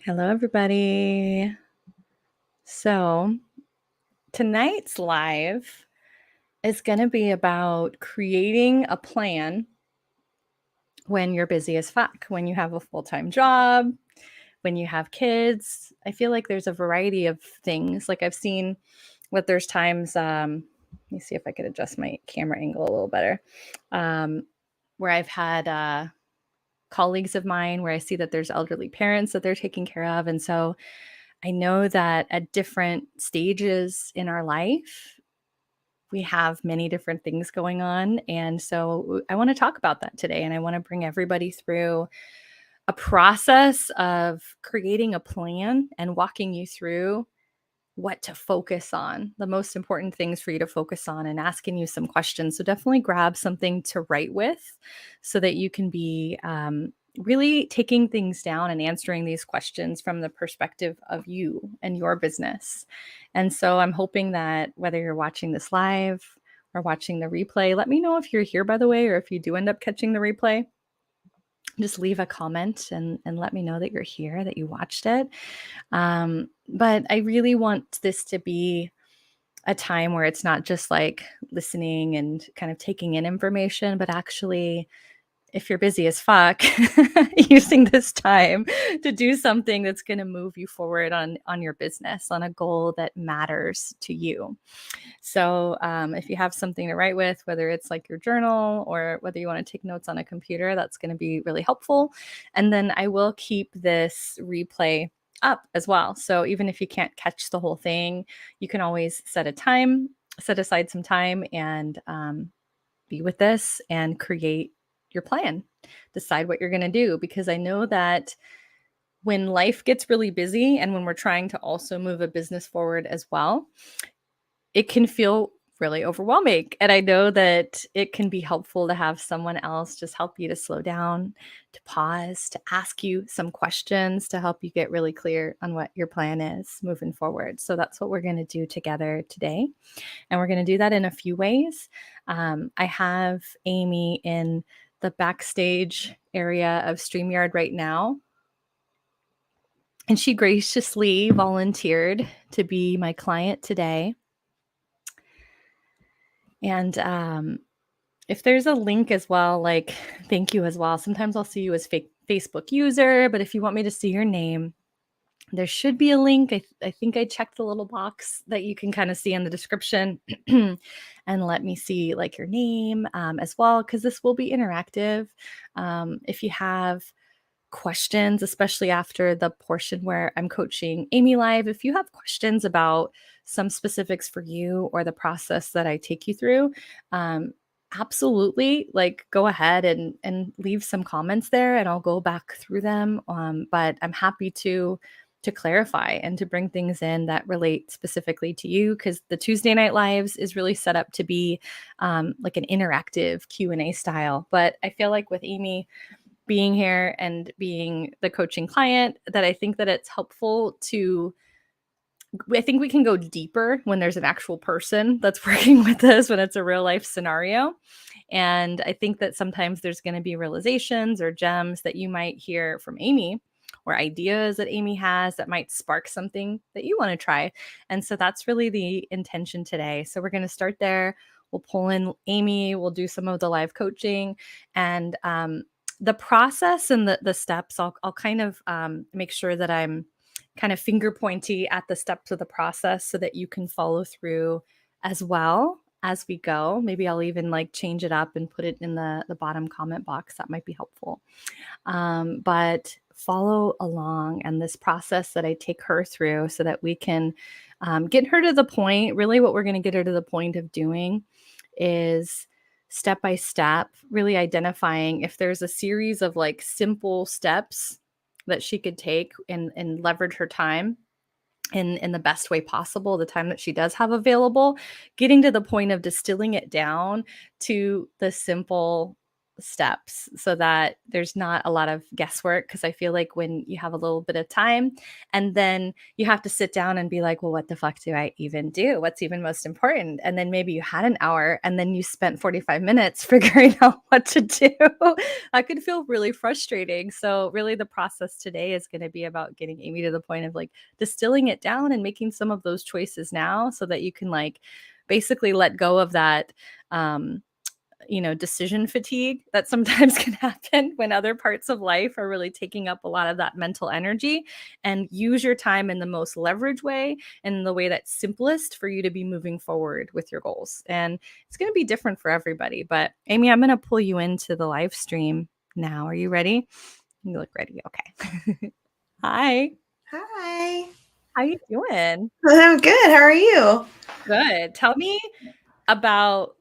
Hello, everybody. So, tonight's live is going to be about creating a plan when you're busy as fuck, when you have a full time job, when you have kids. I feel like there's a variety of things. Like, I've seen that there's times, let me see if I could adjust my camera angle a little better, where I've had colleagues of mine where I see that there's elderly parents that they're taking care of. And so, I know that at different stages in our life, we have many different things going on. And so I want to talk about that today. And I want to bring everybody through a process of creating a plan and walking you through what to focus on, the most important things for you to focus on, and asking you some questions. So definitely grab something to write with so that you can be really taking things down and answering these questions from the perspective of you and your business. And so I'm hoping that whether you're watching this live or watching the replay, let me know if you're here, by the way, or if you do end up catching the replay. Just leave a comment and let me know that you're here, that you watched it. But I really want this to be a time where it's not just like listening and kind of taking in information, but actually, if you're busy as fuck, using this time to do something that's going to move you forward on your business, on a goal that matters to you. So if you have something to write with, whether it's like your journal or whether you want to take notes on a computer, that's going to be really helpful. And then I will keep this replay up as well. So even if you can't catch the whole thing, you can always set aside some time and be with this and create your plan. Decide what you're going to do, because I know that when life gets really busy and when we're trying to also move a business forward as well, it can feel really overwhelming. And I know that it can be helpful to have someone else just help you to slow down, to pause, to ask you some questions to help you get really clear on what your plan is moving forward. So that's what we're going to do together today. And we're going to do that in a few ways. I have Amy in the backstage area of StreamYard right now. And she graciously volunteered to be my client today. And if there's a link as well, like, thank you as well. Sometimes I'll see you as Facebook user, but if you want me to see your name, there should be a link. I think I checked the little box that you can kind of see in the description and let me see like your name as well, because this will be interactive. If you have questions, especially after the portion where I'm coaching Amy live, if you have questions about some specifics for you or the process that I take you through, absolutely, like, go ahead and leave some comments there and I'll go back through them. But I'm happy to clarify and to bring things in that relate specifically to you, because the Tuesday Night Lives is really set up to be like an interactive Q&A style. But I feel like with Amy being here and being the coaching client, that I think that it's helpful I think we can go deeper when there's an actual person that's working with us, when it's a real life scenario. And I think that sometimes there's going to be realizations or gems that you might hear from Amy, or ideas that Amy has that might spark something that you want to try. And so that's really the intention today. So we're going to start there. We'll pull in Amy, we'll do some of the live coaching, and the process and the steps, I'll kind of make sure that I'm kind of finger pointy at the steps of the process so that you can follow through as well as we go. Maybe I'll even like change it up and put it in the bottom comment box. That might be helpful. But follow along and this process that I take her through so that we can get her to the point. Really, what we're going to get her to the point of doing is step by step, really identifying if there's a series of like simple steps that she could take and leverage her time in the best way possible, the time that she does have available, getting to the point of distilling it down to the simple steps so that there's not a lot of guesswork. Because I feel like when you have a little bit of time and then you have to sit down and be like, well, what the fuck do I even do? What's even most important? And then maybe you had an hour and then you spent 45 minutes figuring out what to do. That could feel really frustrating. So really the process today is going to be about getting Amy to the point of like distilling it down and making some of those choices now so that you can like basically let go of that decision fatigue that sometimes can happen when other parts of life are really taking up a lot of that mental energy, and use your time in the most leverage way and the way that's simplest for you to be moving forward with your goals. And it's going to be different for everybody. But Amy, I'm going to pull you into the live stream now. Are you ready? You look ready. Okay. Hi. Hi. How you doing? I'm good. How are you? Good. Tell me about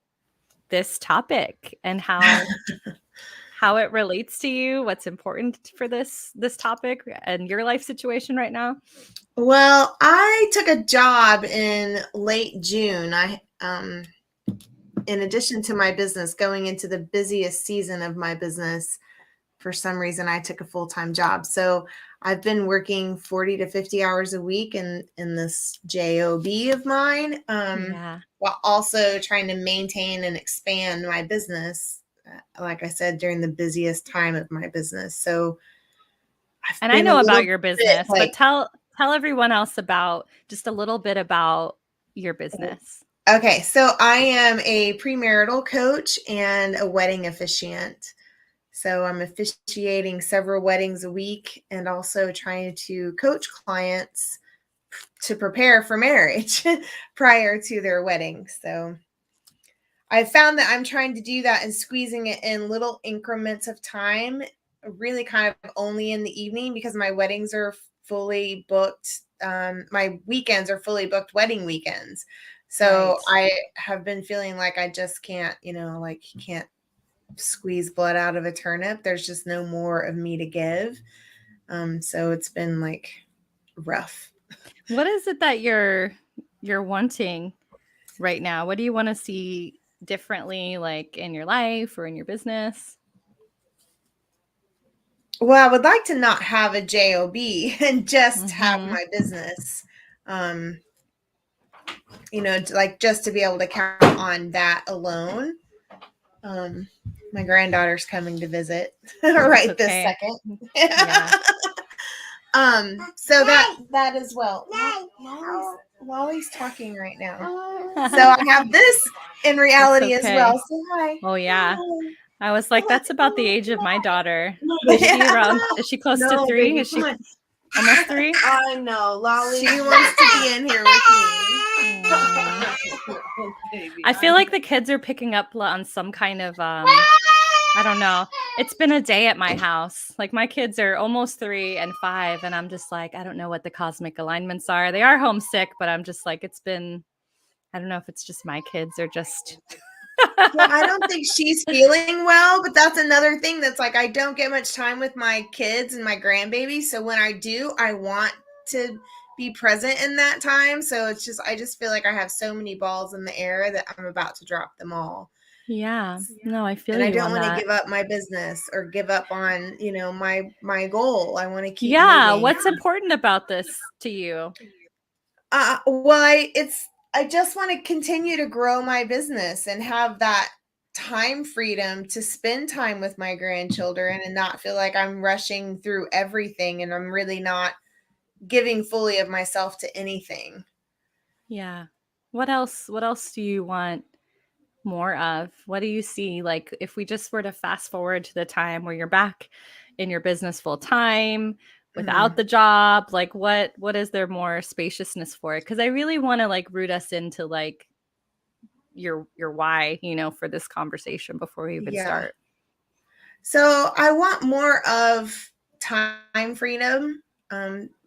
this topic and how it relates to you, what's important for this topic and your life situation right now. Well, I took a job in late June. In addition to my business, going into the busiest season of my business, for some reason I took a full-time job. So I've been working 40 to 50 hours a week in this job of mine, while also trying to maintain and expand my business, like I said, during the busiest time of my business. So I know about your business, but tell everyone else about just a little bit about your business. Okay, so I am a premarital coach and a wedding officiant. So I'm officiating several weddings a week and also trying to coach clients to prepare for marriage prior to their wedding. So I found that I'm trying to do that and squeezing it in little increments of time, really kind of only in the evening, because my weddings are fully booked. My weekends are fully booked wedding weekends. So right. I have been feeling like I just can't, can't squeeze blood out of a turnip. There's just no more of me to give. So it's been like rough. What is it that you're wanting right now? What do you want to see differently, like in your life or in your business? Well, I would like to not have a job and just have my business. Like just to be able to count on that alone. My granddaughter's coming to visit right this second. Yeah. So that as well. Wally's talking right now. So I have this in reality as well. So hi. Oh yeah. I was like, that's about the age of my daughter. Is she around? Is she close to 3? Baby, is she almost 3? I know. Lolly. She wants to be in here with me. I feel like the kids are picking up on some kind of I don't know. It's been a day at my house. Like my kids are almost 3 and 5, and I'm just like, I don't know what the cosmic alignments are. They are homesick, but I'm just like, I don't know if it's just my kids or just. Yeah, I don't think she's feeling well, but that's another thing that's like, I don't get much time with my kids and my grandbaby. So when I do, I want to be present in that time. So it's just, I just feel like I have so many balls in the air that I'm about to drop them all. Yeah. No, I feel and I don't want to give up my business or give up on, my goal. I want to keep moving. What's important about this to you? Well, I just want to continue to grow my business and have that time freedom to spend time with my grandchildren and not feel like I'm rushing through everything and I'm really not giving fully of myself to anything. Yeah. What else do you want more of? What do you see? Like if we just were to fast forward to the time where you're back in your business full time without the job, like what is there more spaciousness for it? Because I really want to like root us into like your why, for this conversation before we even start. So I want more of time freedom.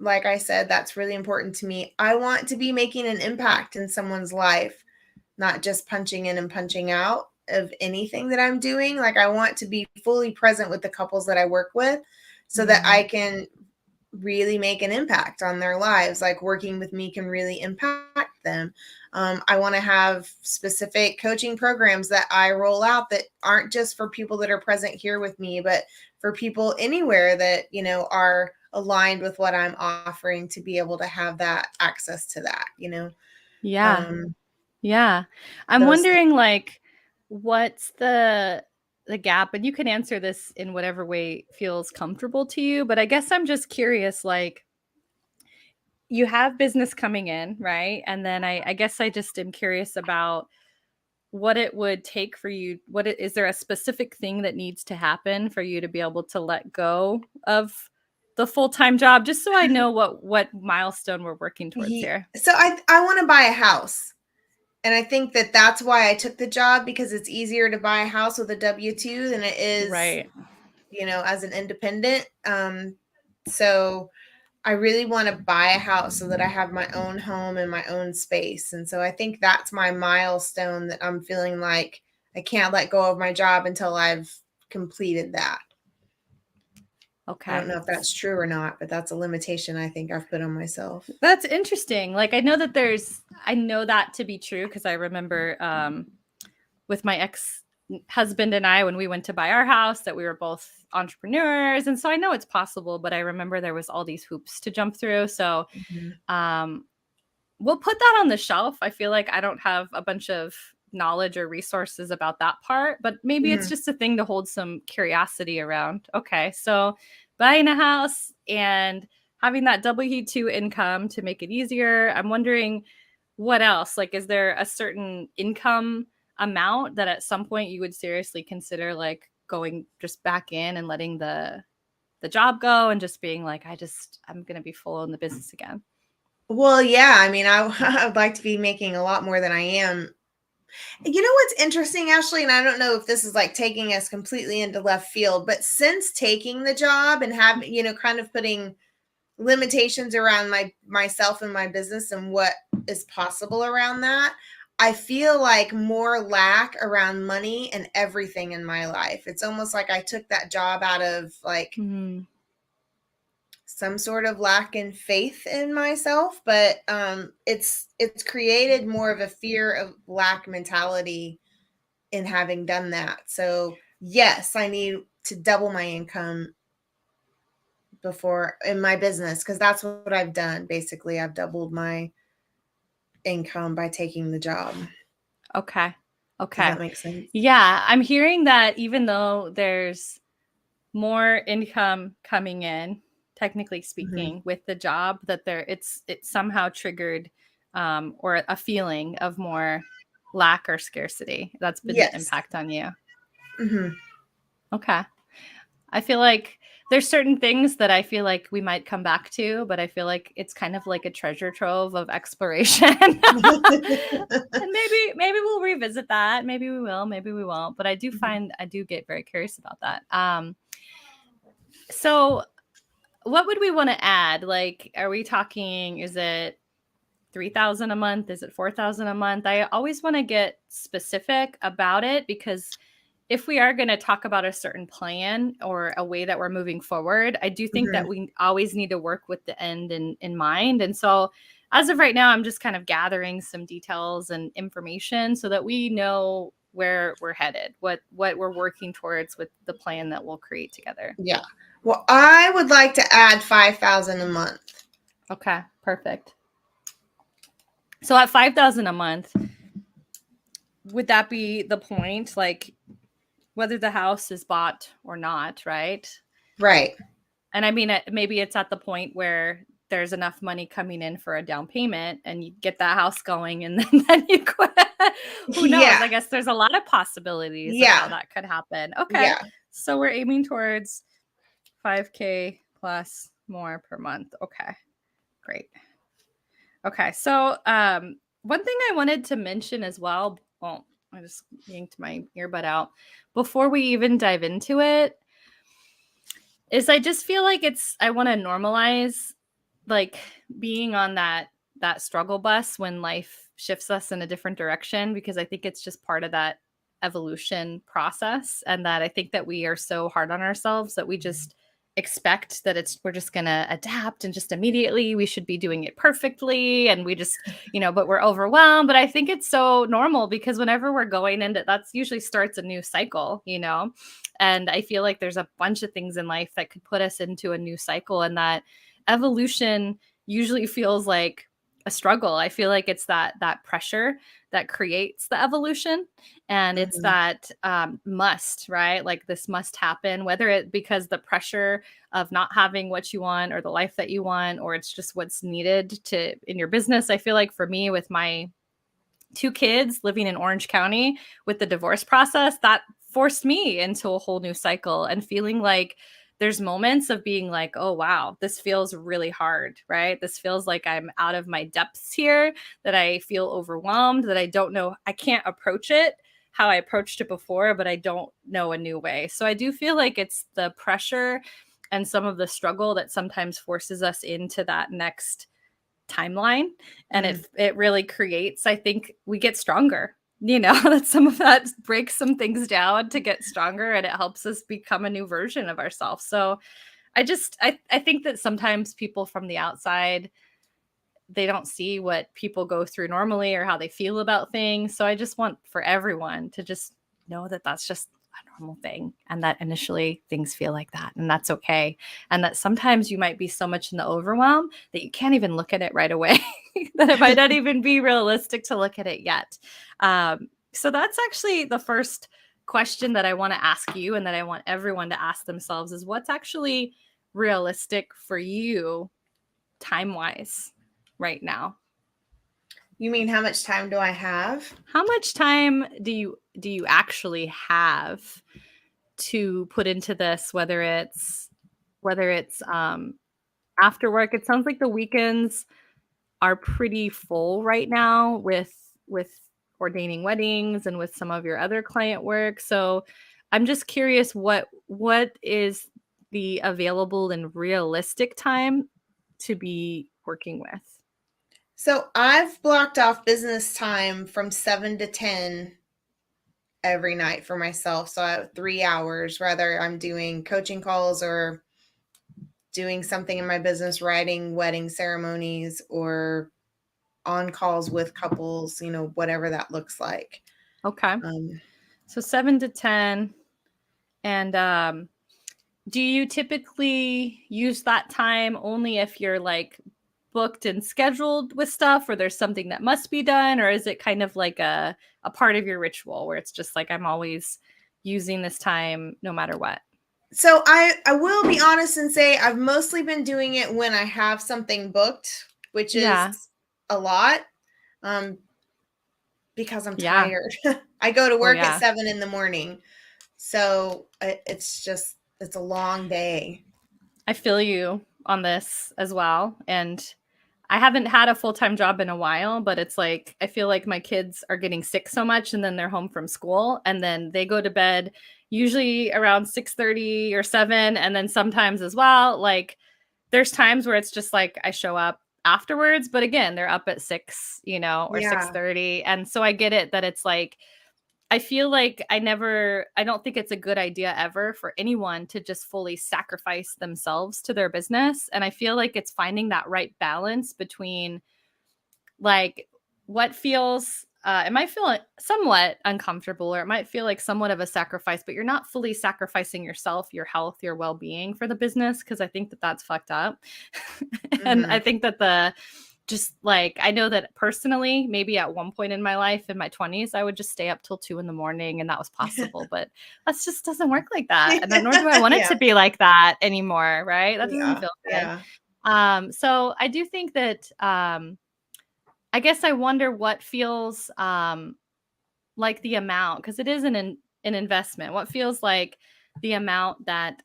Like I said, that's really important to me. I want to be making an impact in someone's life, not just punching in and punching out of anything that I'm doing. Like I want to be fully present with the couples that I work with so that I can really make an impact on their lives. Like working with me can really impact them. I want to have specific coaching programs that I roll out that aren't just for people that are present here with me, but for people anywhere that, you know, are aligned with what I'm offering, to be able to have that access to that, you know. Yeah. Um, Yeah. I'm those things. wondering, like, what's the gap? And you can answer this in whatever way feels comfortable to you, but I guess I'm just curious, like, you have business coming in, right? And then I guess I just am curious about what it would take for you. Is there a specific thing that needs to happen for you to be able to let go of the full-time job? Just so I know what milestone we're working towards here. So I want to buy a house. And I think that that's why I took the job, because it's easier to buy a house with a W-2 than it is, Right. you know, as an independent. So I really want to buy a house so that I have my own home and my own space. And so I think that's my milestone, that I'm feeling like I can't let go of my job until I've completed that. I don't Okay. know if that's true or not, but that's a limitation I think I've put on myself. That's interesting. Like, I know that to be true, because I remember with my ex-husband and I, when we went to buy our house, that we were both entrepreneurs. And so I know it's possible, but I remember there was all these hoops to jump through. So Mhm. um, we'll put that on the shelf. I feel like I don't have a bunch of knowledge or resources about that part, but maybe it's Mhm. just a thing to hold some curiosity around. Okay, so buying a house and having that W-2 income to make it easier. I'm wondering what else? Like, is there a certain income amount that at some point you would seriously consider, like, going just back in and letting the job go and just being like, I'm going to be full in the business again? Well, yeah, I mean, I would like to be making a lot more than I am. You know what's interesting, Ashley, and I don't know if this is like taking us completely into left field, but since taking the job and having, you know, kind of putting limitations around myself and my business and what is possible around that, I feel like more lack around money and everything in my life. It's almost like I took that job out of like Mm, some sort of lack in faith in myself, but it's created more of a fear of lack mentality in having done that. So yes, I need to double my income before in my business, because that's what I've done. Basically, I've doubled my income by taking the job. okay. Does Okay. that make sense? Yeah, I'm hearing that even though there's more income coming in, technically Hmm. speaking, with the job, that it's somehow triggered or a feeling of more lack or scarcity. That's been the Yes. impact on you. Hmm. Okay. I feel like there's certain things that I feel like we might come back to, but I feel like it's kind of like a treasure trove of exploration. And maybe we'll revisit that. Maybe we will, maybe we won't. But I do get very curious about that. So what would we want to add? Like, are we talking, is it 3,000 a month? Is it 4,000 a month? I always want to get specific about it, because if we are going to talk about a certain plan or a way that we're moving forward, I do think that Hmm. we always need to work with the end in mind. And so as of right now, I'm just kind of gathering some details and information so that we know where we're headed, what we're working towards with the plan that we'll create together. Yeah. Well, I would like to add 5,000 a month. Okay, perfect. So at 5,000 a month, would that be the point? Like, whether the house is bought or not, right? Right. And I mean, maybe it's at the point where there's enough money coming in for a down payment and you get that house going, and then you quit. Who knows? Yeah. I guess there's a lot of possibilities of how Yeah. that could happen. Okay. Yeah. So we're aiming towards 5K plus more per month. Okay. Great. Okay. So one thing I wanted to mention as well, well, I just yanked my earbud out before we even dive into it, is I just feel like I want to normalize, like, being on that struggle bus when life shifts us in a different direction, because I think it's just part of that evolution process, and that I think that we are so hard on ourselves that we just expect that we're just going to adapt and just immediately we should be doing it perfectly, and we just, but we're overwhelmed. But I think it's so normal, because whenever we're going into, that's usually starts a new cycle, and I feel like there's a bunch of things in life that could put us into a new cycle, and that evolution usually feels like a struggle. I feel like it's that pressure that creates the evolution, and it's Mhm. that must, right? Like this must happen, whether it because the pressure of not having what you want or the life that you want, or it's just what's needed to in your business. I feel like for me, with my 2 kids living in Orange County with the divorce process, that forced me into a whole new cycle, and feeling like there's moments of being like, oh, wow, this feels really hard, right? This feels like I'm out of my depths here, that I feel overwhelmed, that I don't know, I can't approach it how I approached it before, but I don't know a new way. So I do feel like it's the pressure and some of the struggle that sometimes forces us into that next timeline, and Mm. it really creates, I think we get stronger, that some of that breaks some things down to get stronger, and it helps us become a new version of ourselves. So I think that sometimes people from the outside, they don't see what people go through normally or how they feel about things. So I just want for everyone to just know that that's just a normal thing, and that initially things feel like that, and that's okay. And that sometimes you might be so much in the overwhelm that you can't even look at it right away, that it might not even be realistic to look at it yet. So that's actually the first question that I want to ask you, and that I want everyone to ask themselves, is what's actually realistic for you time wise right now? You mean how much time do I have? How much time do you actually have to put into this, whether it's after work? It sounds like the weekends are pretty full right now with ordaining weddings and with some of your other client work. So I'm just curious, what is the available and realistic time to be working with? So I've blocked off business time from 7 to 10 every night for myself. So I have 3 hours, whether I'm doing coaching calls or doing something in my business, writing wedding ceremonies or on calls with couples, whatever that looks like. Okay. Um, So 7 to 10. And do you typically use that time only if you're like booked and scheduled with stuff, or there's something that must be done, or is it kind of like a part of your ritual where it's just like I'm always using this time no matter what? so I will be honest and say I've mostly been doing it when I have something booked, which is Yeah. a lot. Um, because I'm Yeah. tired. I go to Oh work at yeah. 7 in the morning. So it's a long day. I feel you on this as well. And I haven't had a full-time job in a while, but it's like I feel like my kids are getting sick so much, and then they're home from school, and then they go to bed usually around 6:30 or 7, and then sometimes as well, like there's times where it's just like I show up afterwards, but again, they're up at 6, or Yeah. 6:30. And so I get it that it's like I feel like I don't think it's a good idea ever for anyone to just fully sacrifice themselves to their business. And I feel like it's finding that right balance between like what feels, it might feel somewhat uncomfortable, or it might feel like somewhat of a sacrifice, but you're not fully sacrificing yourself, your health, your well being for the business. Cause I think that that's fucked up. And I Mhm. think that just like I know that personally, maybe at one point in my life in my 20s, I would just stay up till 2 in the morning, and that was possible. But that just doesn't work like that. And nor do I want it Yeah. to be like that anymore. Right. That doesn't Yeah. feel good. Yeah. So I do think that I guess I wonder what feels like the amount, because it is an investment. What feels like the amount that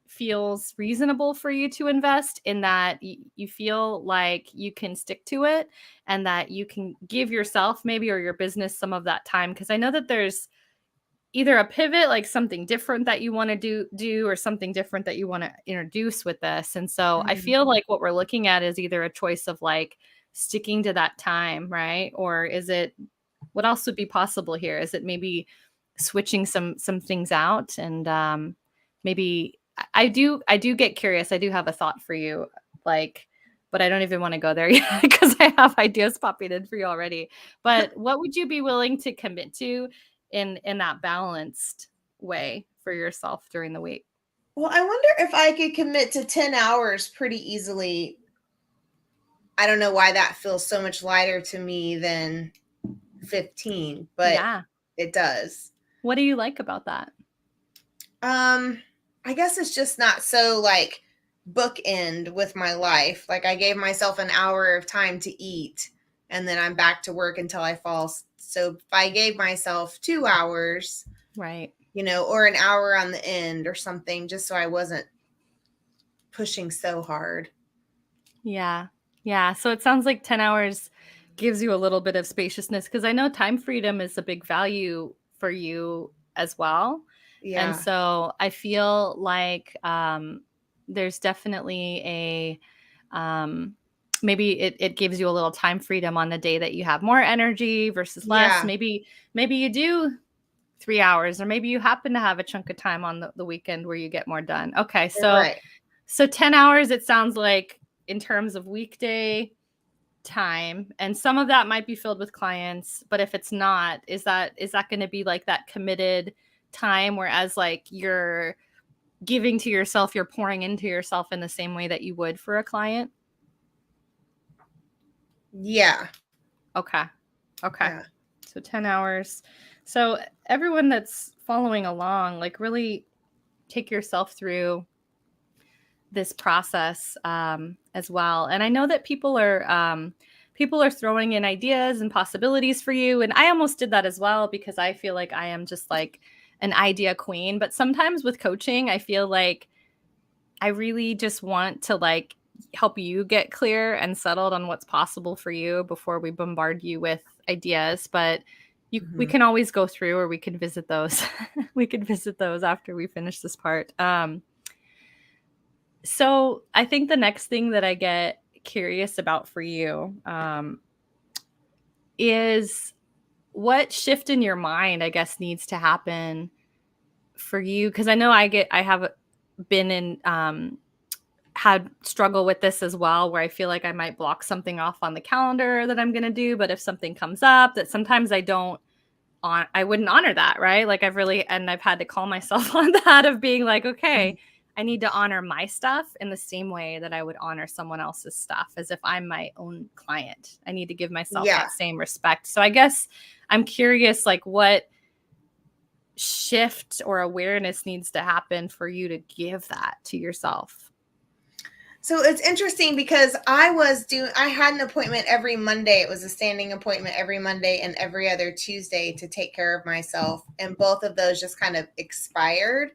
feels reasonable for you to invest, in that you feel like you can stick to it, and that you can give yourself maybe or your business some of that time, because I know that there's either a pivot, like something different that you want to do or something different that you want to introduce with this. And so I Mhm. feel like what we're looking at is either a choice of like sticking to that time, right? Or is it, what else would be possible here? Is it maybe switching some things out, and maybe I do get curious. I do have a thought for you, like, but I don't even want to go there yet because I have ideas popping in for you already. But what would you be willing to commit to in that balanced way for yourself during the week? Well, I wonder if I could commit to 10 hours pretty easily. I don't know why that feels so much lighter to me than 15, but Yeah. it does. What do you like about that? I guess it's just not so like bookend with my life. Like I gave myself an hour of time to eat and then I'm back to work until I fall. So if I gave myself 2 hours, Right. or an hour on the end or something, just so I wasn't pushing so hard. Yeah. Yeah. So it sounds like 10 hours gives you a little bit of spaciousness because I know time freedom is a big value for you as well. And Yeah. so I feel like there's definitely maybe it gives you a little time freedom on the day that you have more energy versus less. Yeah. Maybe you do 3 hours, or maybe you happen to have a chunk of time on the weekend where you get more done. Okay. Right. So 10 hours, it sounds like in terms of weekday time, and some of that might be filled with clients, but if it's not, is that going to be like that committed time, whereas like you're giving to yourself, you're pouring into yourself in the same way that you would for a client? Yeah. Okay. Okay. Yeah. So 10 hours. So everyone that's following along, like really take yourself through this process as well. And I know that people are throwing in ideas and possibilities for you. And I almost did that as well because I feel like I am just like an idea queen. But sometimes with coaching, I feel like I really just want to like help you get clear and settled on what's possible for you before we bombard you with ideas. But we Mm-hmm. can always go through, or we can visit those. We can visit those after we finish this part. So I think the next thing that I get curious about for you is what shift in your mind, I guess, needs to happen for you. Because I know I have been in, had struggle with this as well, where I feel like I might block something off on the calendar that I'm going to do. But if something comes up that sometimes I wouldn't honor that, right? Like I've had to call myself on that of being like, okay, I need to honor my stuff in the same way that I would honor someone else's stuff as if I'm my own client. I need to give myself Yeah. that same respect. So I guess I'm curious, like what shift or awareness needs to happen for you to give that to yourself? So it's interesting because I had an appointment every Monday. It was a standing appointment every Monday and every other Tuesday to take care of myself. And both of those just kind of expired.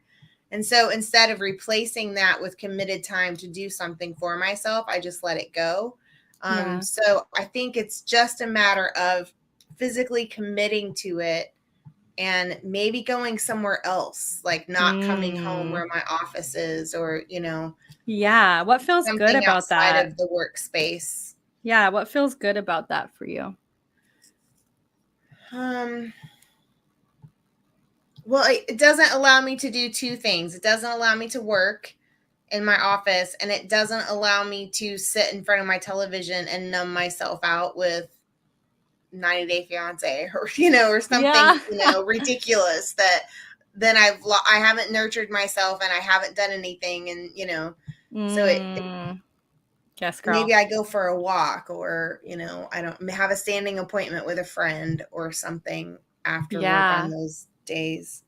And so instead of replacing that with committed time to do something for myself, I just let it go. Yeah. So I think it's just a matter of physically committing to it and maybe going somewhere else, like not coming home Mm. where my office is, or, Yeah. What feels good something about outside that? of the workspace. Yeah. What feels good about that for you? Um, well, it doesn't allow me to do two things. It doesn't allow me to work in my office, and it doesn't allow me to sit in front of my television and numb myself out with 90 Day Fiance or or something Yeah. ridiculous that then I haven't nurtured myself and I haven't done anything, and so Mm. Yes, maybe girl. I go for a walk, or I don't have a standing appointment with a friend or something after work on Yeah. those days.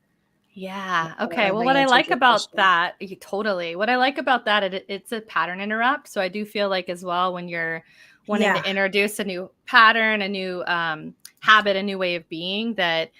Yeah. I don't Okay. know Well, the what I answer to like your about question. that, totally. What I like about that, it's a pattern interrupt. So I do feel like as well when you're wanting Yeah. to introduce a new pattern, a new habit, a new way of being, that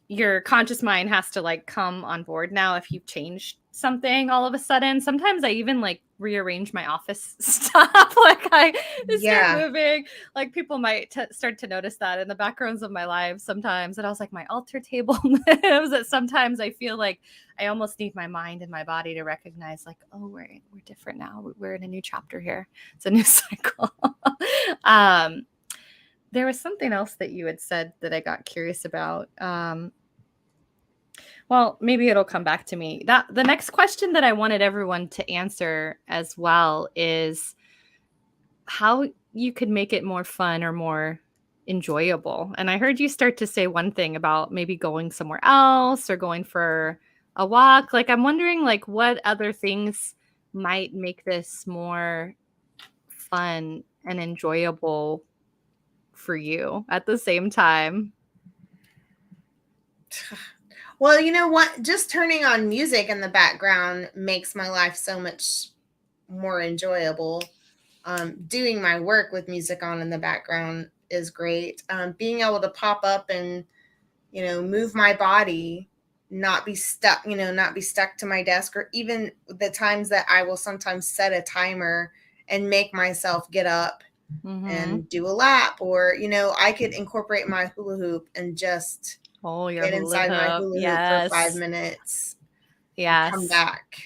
your conscious mind has to like come on board now if you've changed something all of a sudden. Sometimes I even like rearrange my office stuff. Like I start Yeah. moving. Like people might start to notice that in the backgrounds of my lives sometimes. And I was like, my altar table moves. That sometimes I feel like I almost need my mind and my body to recognize, like, oh, we're different now. We're in a new chapter here. It's a new cycle. um, there was something else that you had said that I got curious about. Well, maybe it'll come back to me. That the next question that I wanted everyone to answer as well is how you could make it more fun or more enjoyable. And I heard you start to say one thing about maybe going somewhere else or going for a walk. Like I'm wondering like what other things might make this more fun and enjoyable for you at the same time. Well, you know what? Just turning on music in the background makes my life so much more enjoyable. Doing my work with music on in the background is great. Being able to pop up and, move my body, not be stuck, not be stuck to my desk, or even the times that I will sometimes set a timer and make myself get up Mm-hmm. and do a lap, or, I could incorporate my hula hoop and just Oh, your get hula inside my hoop. hula hoop for 5 Yes. minutes and come Yes. back.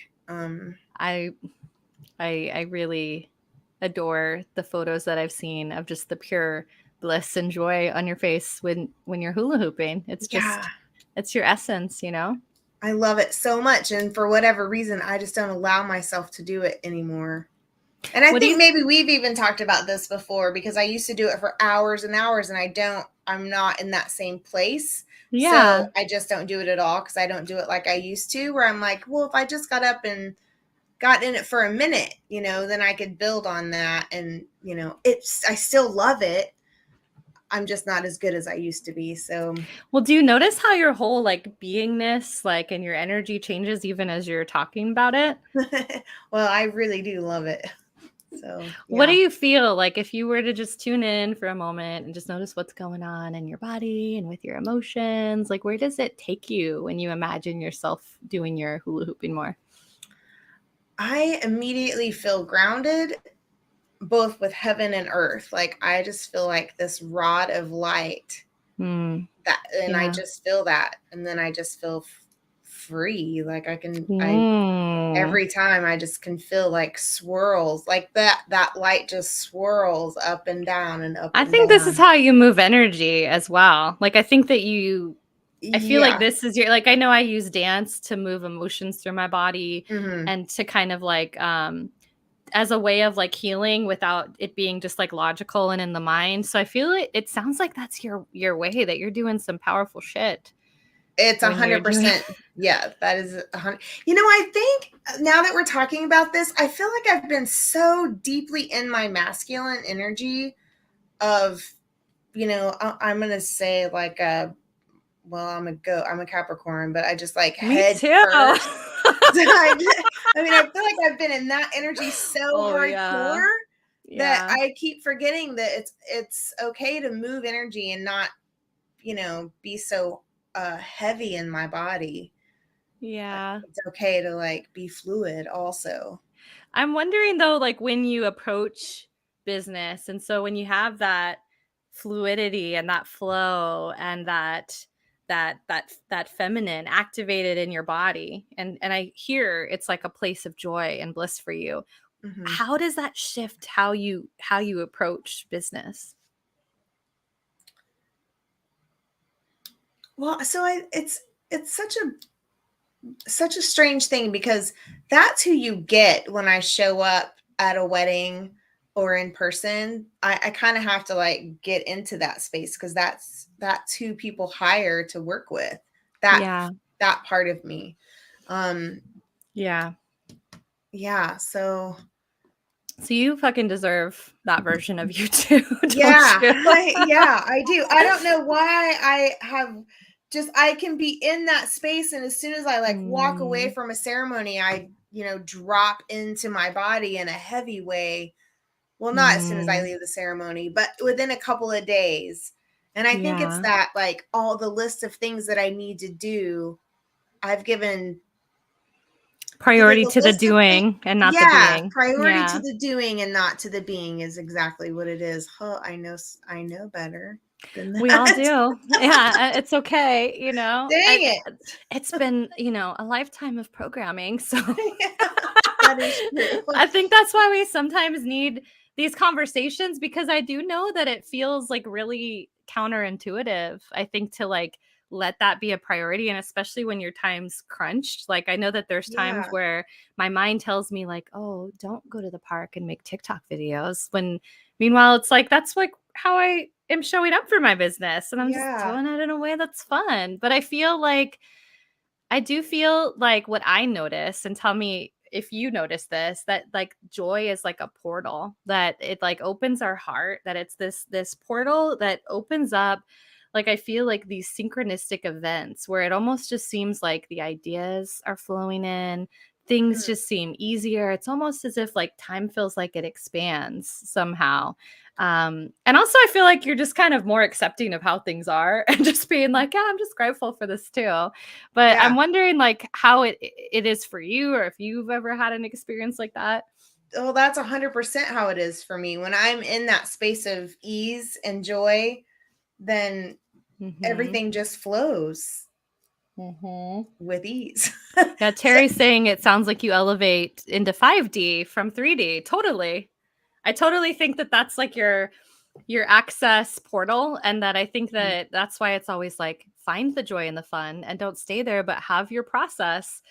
I I really adore the photos that I've seen of just the pure bliss and joy on your face when you're hula hooping. It's Yeah, just it's your essence, you know? I love it so much. And for whatever reason, I just don't allow myself to do it anymore. And I What do think you maybe we've even talked about this before, because I used to do it for hours and hours, and I'm not in that same place. So Yeah. I just don't do it at all, because I don't do it like I used to, where I'm like, well, if I just got up and got in it for a minute, then I could build on that. And, I still love it. I'm just not as good as I used to be. So, Well, do you notice how your whole like beingness, like and your energy changes even as you're talking about it? well, I really do love it. So, What do yeah. you feel like if you were to just tune in for a moment and just notice what's going on in your body and with your emotions? Like, where does it take you when you imagine yourself doing your hula hooping more? I immediately feel grounded, both with heaven and earth. Like, I just feel like this rod of light, Mm, and I yeah. just feel that. And then I just feel free. Like, Mm. every time I just can feel like swirls, like that light just swirls up and down and up I and think this is down. how you move energy as well. Like, I think that I feel like Yeah. this is your, like, I know I use dance to move emotions through my body Hmm. and to kind of like, as a way of like healing without it being just like logical and in the mind. So I feel it sounds like that's your way that you're doing some powerful shit It's when you're doing 100%. Yeah, that is 100. I think now that we're talking about this, I feel like I've been so deeply in my masculine energy of, I'm going to say like I'm a Capricorn, but I just like Me head too. first. I feel like I've been in that energy so Oh yeah. hardcore that Yeah. I keep forgetting that it's okay to move energy and not, be so heavy in my body. Yeah. It's okay to like be fluid also. I'm wondering though, like when you approach business, and so when you have that fluidity and that flow and that feminine activated in your body, and I hear it's like a place of joy and bliss for you. Hmm. How does that shift how you approach business? Well, so it's such a strange thing, because that's who you get when I show up at a wedding or in person. I kind of have to like get into that space, because that's who people hire to work with. That Yeah. that part of me. Um Yeah. yeah, so So you fucking deserve that version of you too, don't yeah, you? yeah, I do. I don't know why I can be in that space, and as soon as I like walk away Mm, from a ceremony, I, drop into my body in a heavy way. Well, not as soon as I mm, leave the ceremony, but within a couple of days. And I think it's yeah. that like all the list of things that I need to do, I've given Priority the to the list of things. doing and not the Yeah, being. priority to Yeah. the doing and not to the being is exactly what it is. Huh, I know better than We all that. do. Yeah, it's okay, you know? Dang it. It's been, a lifetime of programming, so Yeah, that is true. I think that's why we sometimes need these conversations because I do know that it feels, like, really counterintuitive, I think, to, like, let that be a priority. And especially when your time's crunched. Like I know that there's times Yeah. where my mind tells me like, oh, don't go to the park and make TikTok videos. When meanwhile, it's like, that's like how I am showing up for my business. And I'm just Yeah. doing it in a way that's fun. But I do feel like what I notice, and tell me if you notice this, that like joy is like a portal, that it like opens our heart, that it's this portal that opens up. Like I feel like these synchronistic events where it almost just seems like the ideas are flowing in, things Mhm. just seem easier. It's almost as if like time feels like it expands somehow. And also I feel like you're just kind of more accepting of how things are and just being like, yeah, I'm just grateful for this too. But Yeah. I'm wondering like how it is for you, or if you've ever had an experience like that. Well, that's 100% how it is for me. When I'm in that space of ease and joy, then Mhm. everything just flows Mhm. with ease. Yeah, So, Terry's saying it sounds like you elevate into 5D from 3D. Totally. I totally think that that's like your access portal, and that I think mhm, that that's why it's always like find the joy and the fun and don't stay there, but have your process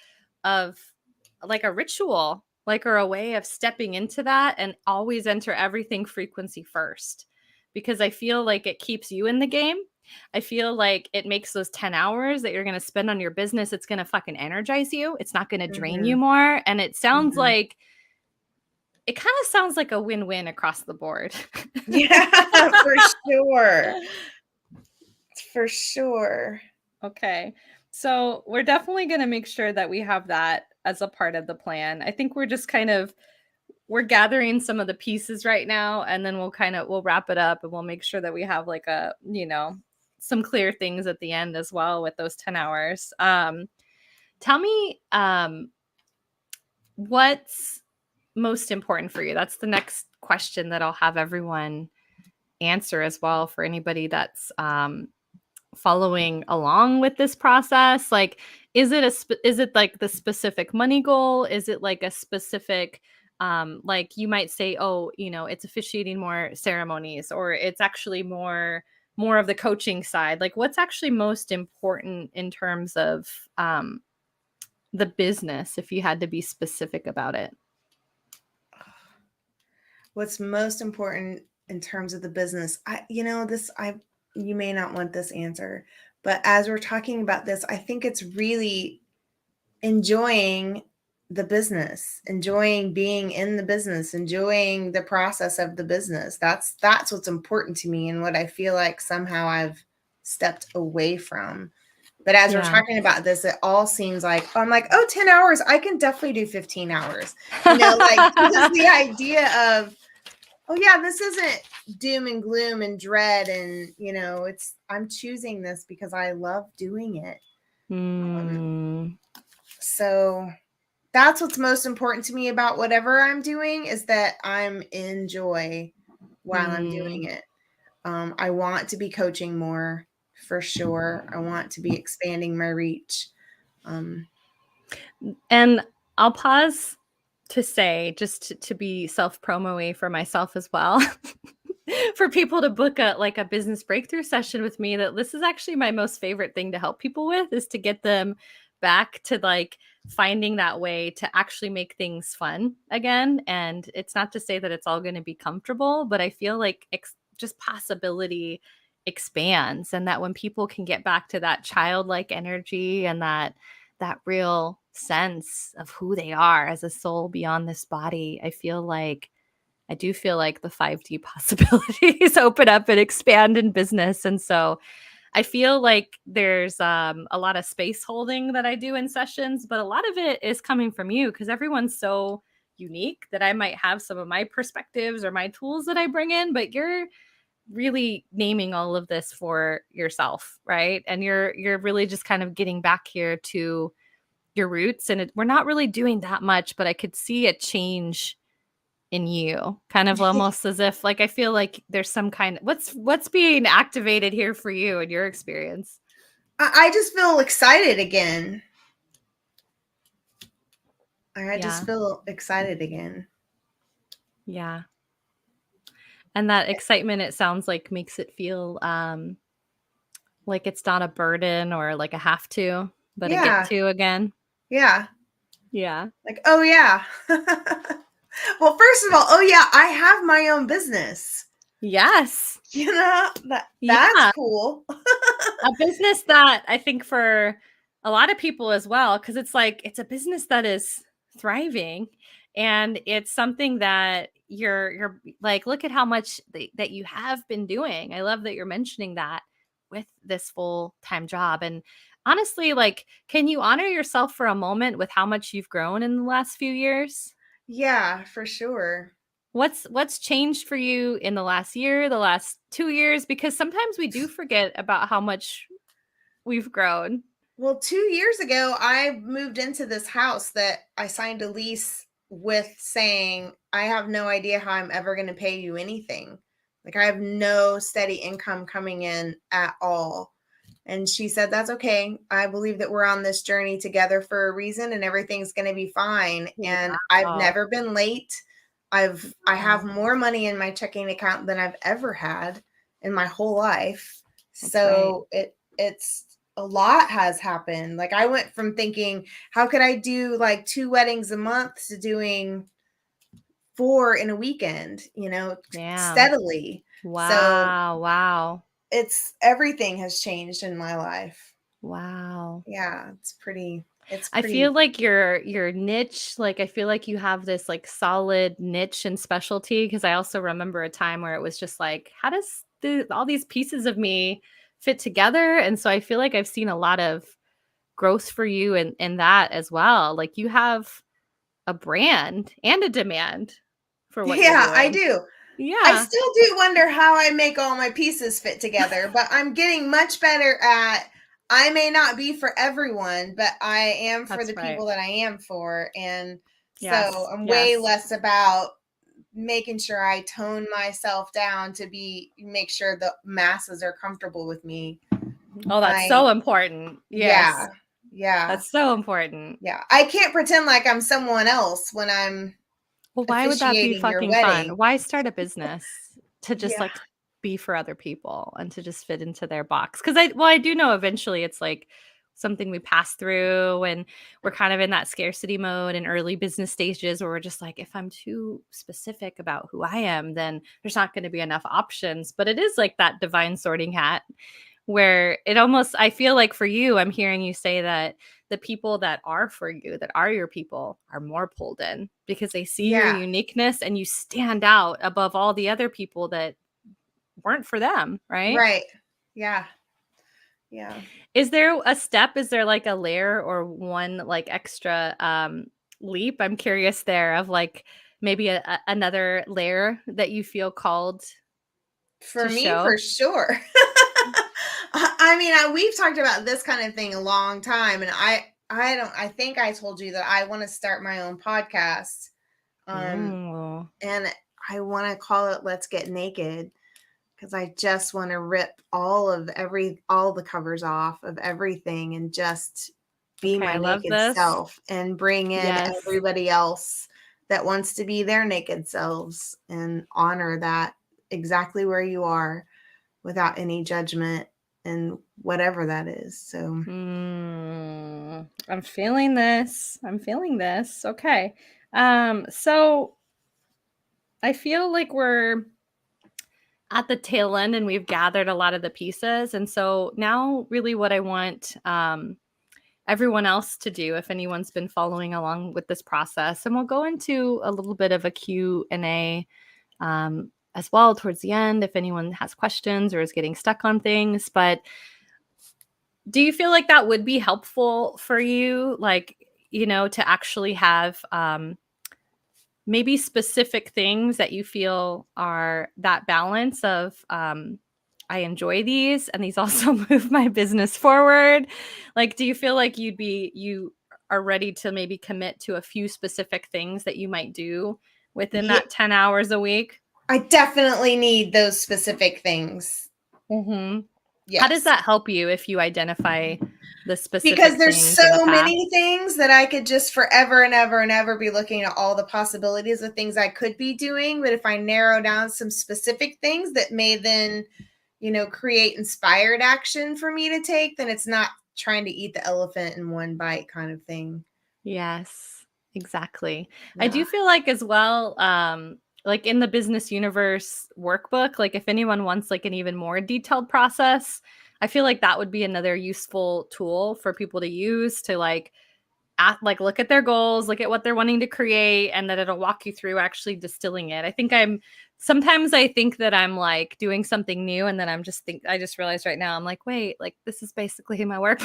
of like a ritual, like, or a way of stepping into that, and always enter everything frequency first, because I feel like it keeps you in the game. I feel like it makes those 10 hours that you're going to spend on your business, it's going to fucking energize you. It's not going to drain you mhm, more. And mhm. it kind of sounds like a win-win across the board. Yeah, for sure. For sure. Okay. So we're definitely going to make sure that we have that as a part of the plan. I think we're just kind of we're gathering some of the pieces right now, and then we'll wrap it up, and we'll make sure that we have like some clear things at the end as well with those 10 hours. Tell me what's most important for you. That's the next question that I'll have everyone answer as well, for anybody that's following along with this process. Like, is it like the specific money goal? Is it like a specific like you might say, oh, it's officiating more ceremonies, or it's actually more of the coaching side? Like, what's actually most important in terms of the business, if you had to be specific about it? What's most important in terms of the business? You may not want this answer, but as we're talking about this, I think it's really enjoying the business, enjoying being in the business, enjoying the process of the business. That's what's important to me, and what I feel like somehow I've stepped away from. But as we're Yeah. talking about this, it all seems like, I'm like, oh, 10 hours, I can definitely do 15 hours. Like just the idea of, oh yeah, this isn't doom and gloom and dread, and I'm choosing this because I love doing it. Um, Mm, so that's what's most important to me about whatever I'm doing, is that I'm in joy while I'm mm. doing it. I want to be coaching more, for sure. I want to be expanding my reach. Um, And I'll pause to say, just to be self-promo-y for myself as well, for people to book a business breakthrough session with me, that this is actually my most favorite thing to help people with, is to get them back to like finding that way to actually make things fun again. And it's not to say that it's all going to be comfortable, but I feel like just possibility expands, and that when people can get back to that childlike energy and that real sense of who they are as a soul beyond this body, I do feel like the 5D possibilities open up and expand in business. And so I feel like there's a lot of space holding that I do in sessions, but a lot of it is coming from you, because everyone's so unique that I might have some of my perspectives or my tools that I bring in, but you're really naming all of this for yourself, right? And you're really just kind of getting back here to your roots, and we're not really doing that much, but I could see a change in you, kind of almost as if like I feel like there's some kind of what's being activated here for you in your experience. I just feel excited again. I just Yeah. feel excited again. Yeah. And that excitement, it sounds like, makes it feel Like it's not a burden or like a have to, but a get Yeah. to again. Yeah. Yeah. Like, oh yeah. Well, first of all, oh yeah, I have my own business. Yes. That's Yeah. cool. A business that I think for a lot of people as well, because it's like it's a business that is thriving and it's something that you're like, look at how much that you have been doing. I love that you're mentioning that with this full-time job. And honestly, like, can you honor yourself for a moment with how much you've grown in the last few years? Yeah, for sure. What's changed for you in the last year, the last 2 years? Because sometimes we do forget about how much we've grown. Well, 2 years ago, I moved into this house that I signed a lease with saying, I have no idea how I'm ever going to pay you anything. Like, I have no steady income coming in at all. And she said, that's okay. I believe that we're on this journey together for a reason and everything's going to be fine. And I've Wow. never been late. I have Wow. more money in my checking account than I've ever had in my whole life. That's right. So it's a lot has happened. Like I went from thinking, how could I do like 2 weddings a month to doing 4 in a weekend, Damn. steadily. So Wow. Wow. it's everything has changed in my life. Wow. Yeah, it's I pretty feel like your niche, like I feel like you have this like solid niche and specialty because I also remember a time where it was just like, how does all these pieces of me fit together? And so I feel like I've seen a lot of growth for you in that as well. Like you have a brand and a demand for what you're Yeah, I doing. do. I Yeah, still do wonder how I make all my pieces fit together, but I'm getting much better at I may not be for everyone, but I am for the that's right. people that I am for. And so Yes, I'm way yes. less about making sure I tone myself down to make sure the masses are comfortable with me. Oh, that's I so important. Yes, Yeah. Yeah. that's so important. Yeah. I can't pretend like I'm someone else when I'm Well, why would that be officiating your fucking fun? wedding. Why start a business to just Yeah. like be for other people and to just fit into their box? Because I do know eventually it's like something we pass through and we're kind of in that scarcity mode in early business stages where we're just like, if I'm too specific about who I am, then there's not going to be enough options. But it is like that divine sorting hat where it almost, I feel like for you, I'm hearing you say that the people that are for you, that are your people, are more pulled in because they see your Yeah. uniqueness and you stand out above all the other people that weren't for them, right? Right. Yeah. Yeah. Is there a step? Is there like a layer or one like extra leap? I'm curious there of like maybe another layer that you feel called For to me, for show. sure. I mean, we've talked about this kind of thing a long time, and I think I told you that I want to start my own podcast, um, Ooh, and I want to call it "Let's Get Naked" because I just want to rip all the covers off of everything and just be okay, my I love naked this. self and bring in Yes. everybody else that wants to be their naked selves and honor that exactly where you are without any judgment and whatever that is. So, I'm feeling this. I'm feeling this. Okay. So I feel like we're at the tail end and we've gathered a lot of the pieces. And so now really what I want everyone else to do, if anyone's been following along with this process, and we'll go into a little bit of a Q&A as well towards the end if anyone has questions or is getting stuck on things. But do you feel like that would be helpful for you, like, to actually have maybe specific things that you feel are that balance of I enjoy these and these also move my business forward? Like, do you feel like you are ready to maybe commit to a few specific things that you might do within yeah, that 10 hours a week? I definitely need those specific things. Hmm. How does Yes. that help you if you identify the Because specific there's things in the so past? many things that I could just forever and ever and ever be looking at all the possibilities of things I could be doing. But if I narrow down some specific things that may then create inspired action for me to take, then it's not trying to eat the elephant in one bite kind of thing. Yes, exactly. I do Yeah. feel like as well, like in the business universe workbook, like if anyone wants like an even more detailed process, I feel like that would be another useful tool for people to use to like look at their goals, look at what they're wanting to create, and that it'll walk you through actually distilling it. Sometimes I think that I'm like doing something new, and then I just realized right now I'm like, wait, like this is basically my work.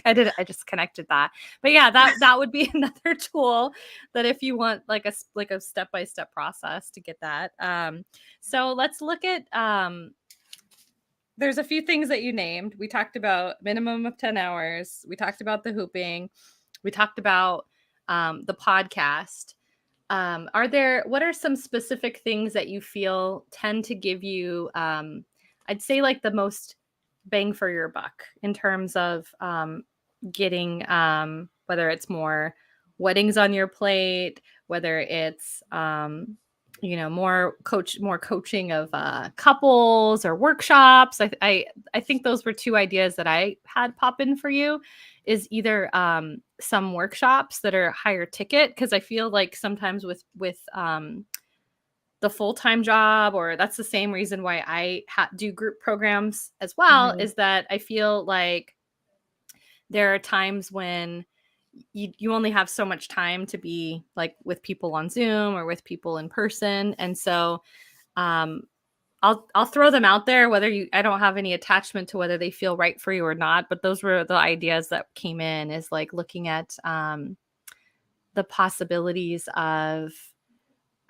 I just connected that. But yeah, that would be another tool that if you want like a step-by-step process to get that. So let's look at there's a few things that you named. We talked about minimum of 10 hours. We talked about the hooping. We talked about the podcast. What are some specific things that you feel tend to give you, I'd say like the most bang for your buck in terms of getting, whether it's more weddings on your plate, whether it's, more coaching of couples or workshops. I think those were two ideas that I had pop in for you, is either some workshops that are higher ticket, because I feel like sometimes with the full-time job, or that's the same reason why I do group programs as well, Mhm. is that I feel like there are times when you only have so much time to be like with people on Zoom or with people in person. And so um I'll throw them out there, I don't have any attachment to whether they feel right for you or not, but those were the ideas that came in, is like looking at the possibilities of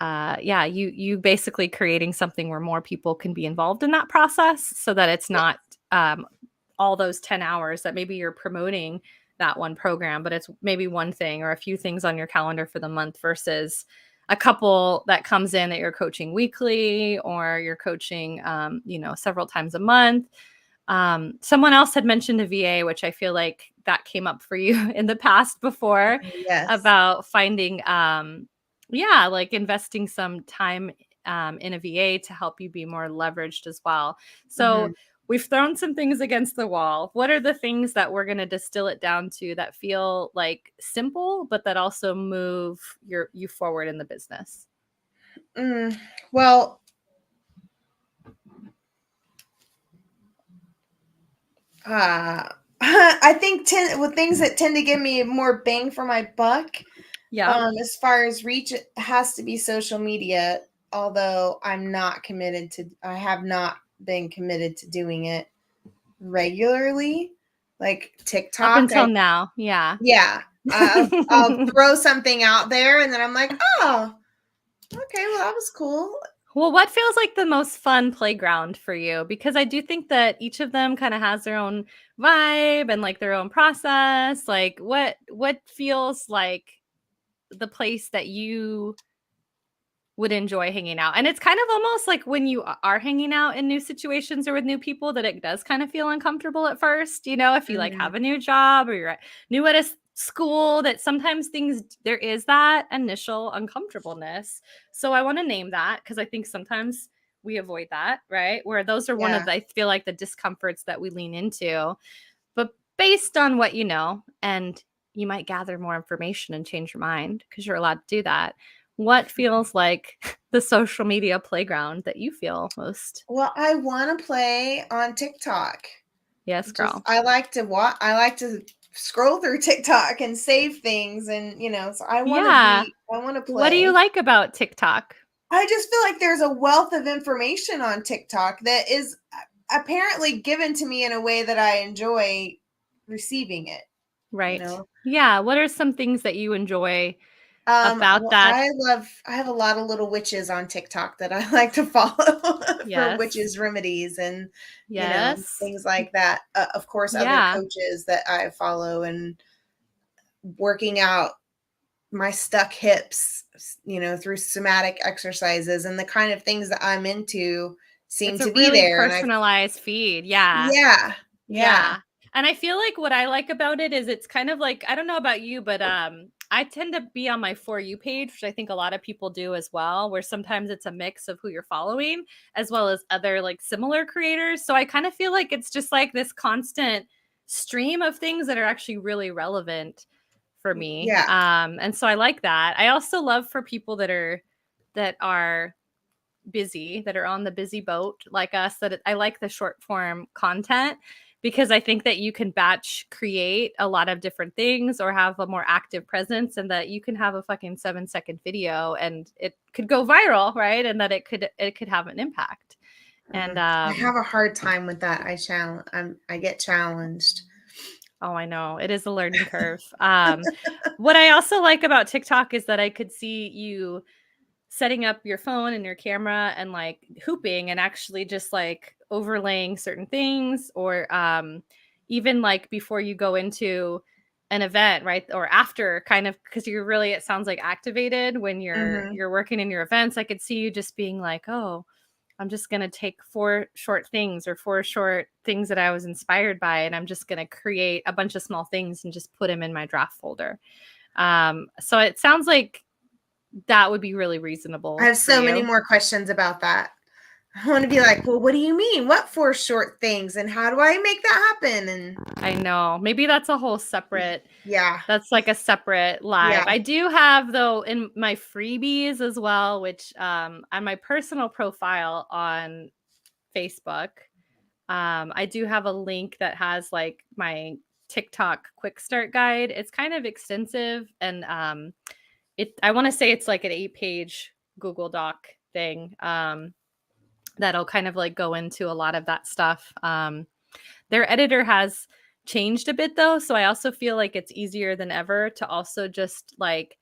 you basically creating something where more people can be involved in that process, so that it's Yeah. not all those 10 hours that maybe you're promoting that one program, but it's maybe one thing or a few things on your calendar for the month, versus a couple that comes in that you're coaching weekly, or you're coaching several times a month. Someone else had mentioned a VA, which I feel like that came up for you in the past before, Yes. about finding like investing some time in a VA to help you be more leveraged as well. So Mhm. we've thrown some things against the wall. What are the things that we're going to distill it down to that feel like simple, but that also move you forward in the business? Mm, well, uh, I think with things that tend to give me more bang for my buck, Yep. as far as reach, it has to be social media. Although I have not been committed to doing it regularly, like Up TikTok. until now. Yeah. Yeah, I'll throw something out there, and then I'm like, oh, okay, well that was cool. Well, what feels like the most fun playground for you? Because I do think that each of them kind of has their own vibe and like their own process. Like what feels like the place that you would enjoy hanging out? And it's kind of almost like when you are hanging out in new situations or with new people, that it does kind of feel uncomfortable at first, if you like Mhm. have a new job, or new at a school, that sometimes there is that initial uncomfortableness. So I want to name that, because I think sometimes we avoid that, right? Where those are one of Yeah. the, I feel like, the discomforts that we lean into. But based on what you know, and you might gather more information and change your mind, because you're allowed to do that. What feels like the social media playground that you feel most? Well, I want to play on TikTok. Yes, girl. I like to scroll through TikTok and save things, and so Yeah. I want to What do you play. like about TikTok? I just feel like there's a wealth of information on TikTok that is apparently given to me in a way that I enjoy receiving it, you Right. know. Yeah. What are some things that you enjoy about Well, that? I have a lot of little witches on TikTok that I like to follow for Yes. witches remedies and, Yes. things like that. Of course, other Yeah. coaches that I follow, and working out my stuck hips, through somatic exercises, and the kind of things that I'm into seem It's a to be really there. And personalized feed. Yeah. yeah, yeah. Yeah. And I feel like what I like about it is it's kind of like, I don't know about you, but I tend to be on my For You page, which I think a lot of people do as well, where sometimes it's a mix of who you're following as well as other like similar creators. So I kind of feel like it's just like this constant stream of things that are actually really relevant for me. Yeah. And so I like that. I also love for people that are busy, that are on the busy boat like us, that I like the short form content because I think that you can batch create a lot of different things or have a more active presence, and that you can have a fucking 7-second video and it could go viral, right? And that it could have an impact. And I have a hard time with that. I get challenged. oh, I know. It is a learning curve. What I also like about TikTok is that I could see you setting up your phone and your camera and like hooping and actually just like overlaying certain things, or even like before you go into an event, right? Or after, kind of, because you're really, it sounds like activated when Mhm. you're working in your events. I could see you just being like, oh, I'm just going to take 4 short things or 4 short things that I was inspired by, and I'm just going to create a bunch of small things and just put them in my draft folder. So it sounds like that would be really I reasonable have for so many you. more questions about that. I want to be like, well, what do you mean? What 4 short things? And how do I make that happen? And I know. Maybe that's a whole separate, yeah. that's like a separate live. Yeah. I do have though in my freebies as well, which on my personal profile on Facebook, I do have a link that has like my TikTok quick start guide. It's kind of extensive, and I want to say it's like an 8-page Google Doc thing. That'll kind of like go into a lot of that stuff. Their editor has changed a bit though, so I also feel like it's easier than ever to also just like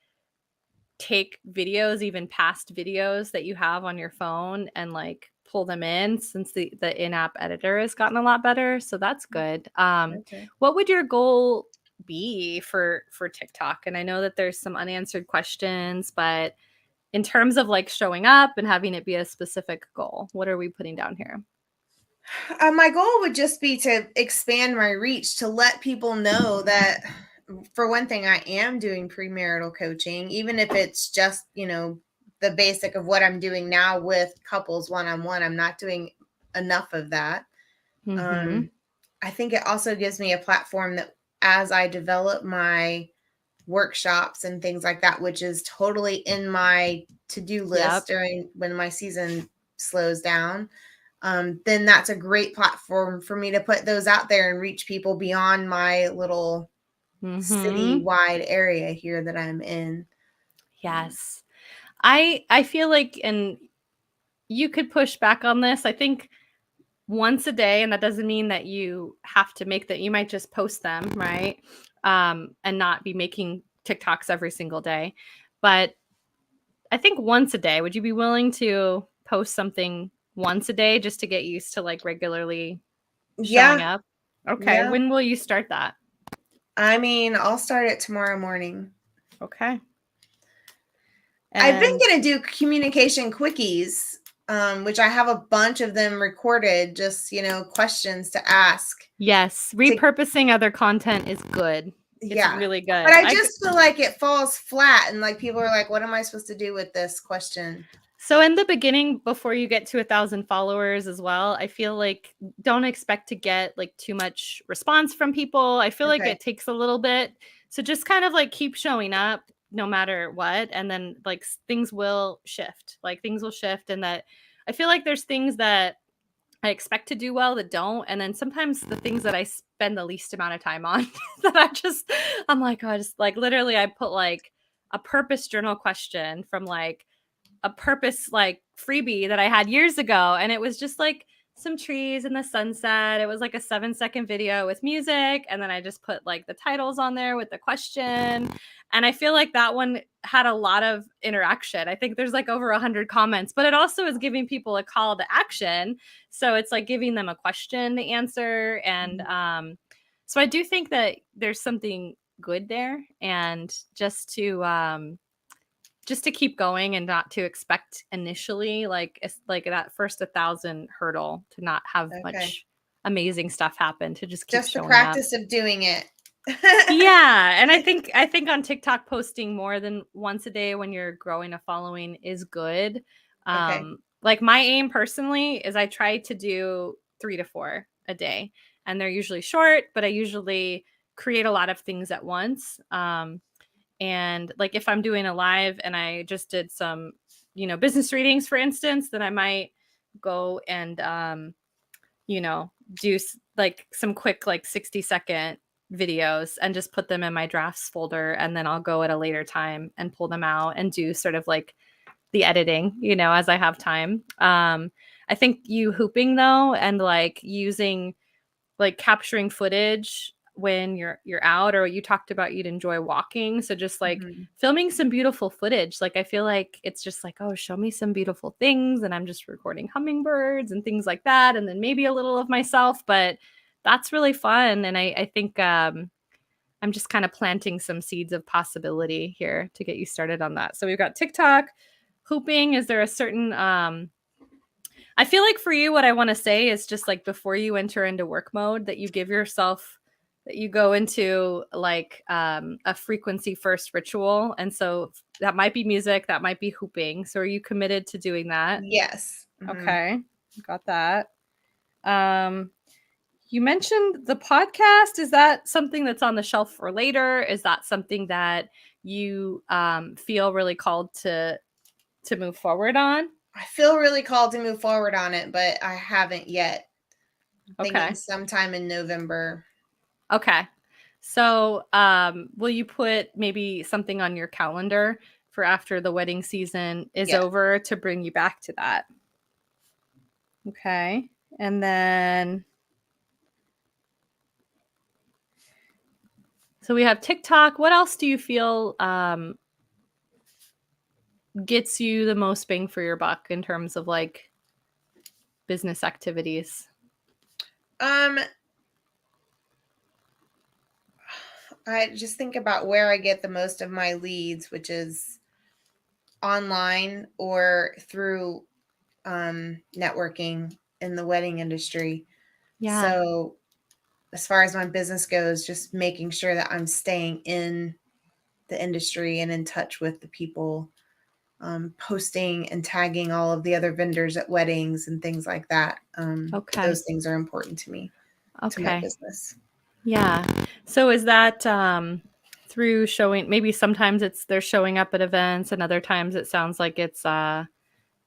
take videos, even past videos that you have on your phone, and like pull them in, since the in-app editor has gotten a lot better. So that's good. Okay. What would your goal be for TikTok? And I know that there's some unanswered questions, but in terms of like showing up and having it be a specific goal, what are we putting down here? My goal would just be to expand my reach, to let people know that, for one thing, I am doing premarital coaching, even if it's just, the basic of what I'm doing now with couples one on one. I'm not doing enough of that. Mm-hmm. Um, I think it also gives me a platform that, as I develop my workshops and things like that, which is totally in my to-do list Yep. during when my season slows down, then that's a great platform for me to put those out there and reach people beyond my little Mm-hmm. city-wide area here that I'm in. Yes. I feel like, and you could push back on this. I think once a day, and that doesn't mean that you have to make that. You might just post them, right? And not be making TikToks every single day. But I think once a day, would you be willing to post something once a day just to get used to like regularly showing Yeah, up? Okay. yeah. When will you start that? I mean, I'll start it tomorrow morning. Okay. I've been And gonna do communication quickies, which I have a bunch of them recorded, just, questions to ask. yes, To repurposing other content is good. It's Yeah. really But good. I just feel like it falls flat, and like people are like, what am I supposed to do with this question? So in the beginning, before you get to 1,000 followers as well, I feel like don't expect to get like too much response from people. I feel like Okay. it takes a little bit. So just kind of like keep showing up no matter what. And then like things will shift. Like things will shift. And that I feel like there's things that I expect to do well that don't. And then sometimes the things that I spend the least amount of time on that I'm like, oh, I just like literally I put like a purpose journal question from like a purpose like freebie that I had years ago. And it was just like some trees in the sunset. It was like a 7-second video with music. And then I just put like the titles on there with the question. And I feel like that one had a lot of interaction. I think there's like over 100 comments, but it also is giving people a call to action. So it's like giving them a question to answer. And Mhm. so I do think that there's something good there. And just to keep going and not to expect initially like it's like that first 1,000 hurdle, to not have Okay. much amazing stuff happen, to just keep Just the showing up. practice of doing it. Yeah, and I think on TikTok posting more than once a day when you're growing a following is good. Okay. Like my aim personally is I try to do 3 to 4 a day, and they're usually short, but I usually create a lot of things at once. And like if I'm doing a live and I just did some, business readings for instance, then I might go and do like some quick like 60-second videos and just put them in my drafts folder, and then I'll go at a later time and pull them out and do sort of like the editing, as I have time. I think you hooping though, and like using like capturing footage when you're out, or you talked about you'd enjoy walking, so just like Mhm. filming some beautiful footage. Like I feel like it's just like, oh, show me some beautiful things, and I'm just recording hummingbirds and things like that, and then maybe a little of myself. But that's really fun, and I think I'm just kind of planting some seeds of possibility here to get you started on that. So we've got TikTok, hooping. Is there a certain I feel like for you, what I want to say is just like before you enter into work mode, that you give yourself, that you go into like a frequency first ritual. And so that might be music, that might be hooping. So are you committed to doing that? Yes. Mhm. Okay, got that. Um, you mentioned the podcast. Is that something that's on the shelf for later? Is that something that you feel really called to move forward on? I feel really called to move forward on it, but I haven't yet. I'm thinking Okay. sometime in November. Okay. So, will you put maybe something on your calendar for after the wedding season is Yeah. over to bring you back to that? Okay. And then, so we have TikTok. What else do you feel gets you the most bang for your buck in terms of like business activities? Um, I just think about where I get the most of my leads, which is online or through networking in the wedding industry. Yeah. So, as far as my business goes, just making sure that I'm staying in the industry and in touch with the people, posting and tagging all of the other vendors at weddings and things like that. Okay. Those things are important to me, to my Okay. business. Yeah. So is that through showing, maybe sometimes it's they're showing up at events, and other times it sounds like it's